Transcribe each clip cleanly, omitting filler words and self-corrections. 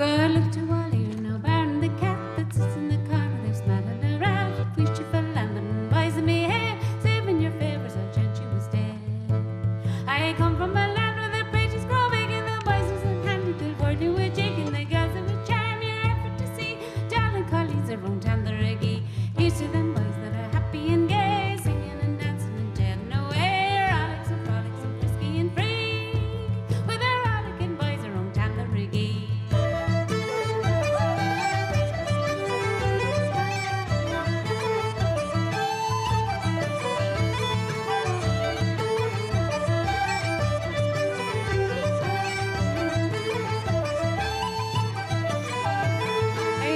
Good look to all you know, Baron the cat that sits in the corner, they're smelling around. Wish you for London, boys in me hair, saving your favours, I'll chant you was dead. I come from a land where the preachers grow big and the boys and handy till 40 were jigging. The girls that would charm your effort to see, darling colleagues around town the reggae. Here's to them boys that are happy and gay, singing and dancing and chatting away. Frolics and frolics and frisky and free, with their rollicking boys around town the reggae.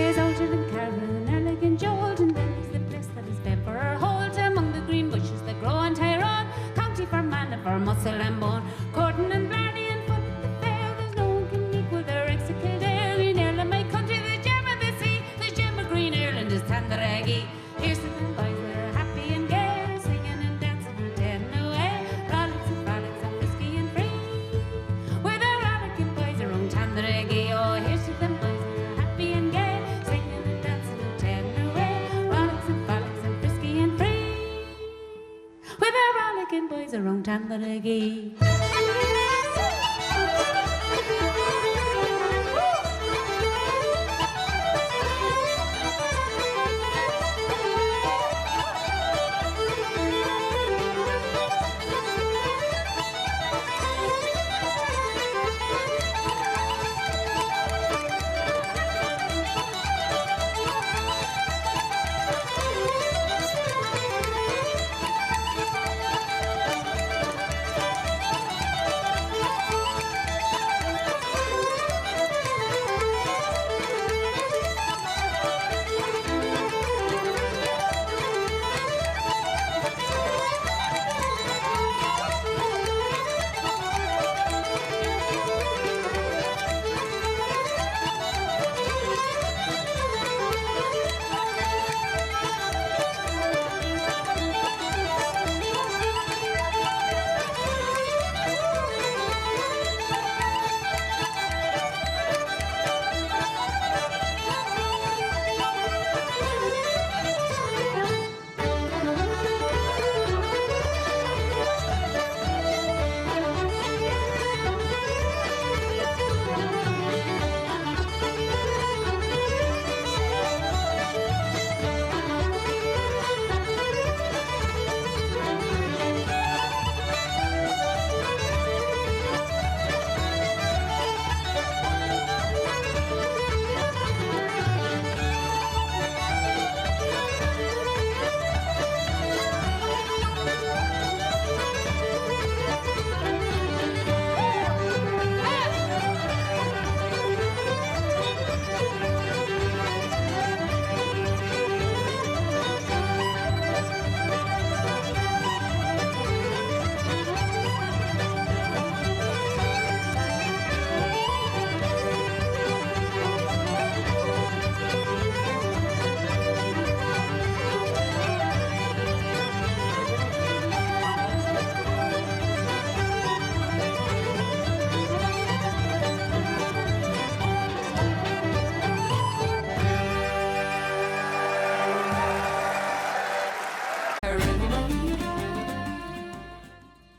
There's Olgin and Carol and Erlich and Jolt, and then there's the place that is bent for our hold among the green bushes that grow on Tyrone. County for man, for muscle and bone. Corton and Blarney and Foot at the fair. There's no one can equal their ex of Kildare. Green Ireland, my country, the gem of the sea. The gem of Green Ireland is Tandaraggy. Here's to them boys that are happy and gay, singing and dancing and chatting away. Frolics and frisky and free, with their rollicking boys around Tandaraggy. Oh, here's to them boys that are happy and gay, singing and dancing and chatting away. Frolics and frisky and free, with their rollicking boys around Tandaraggy.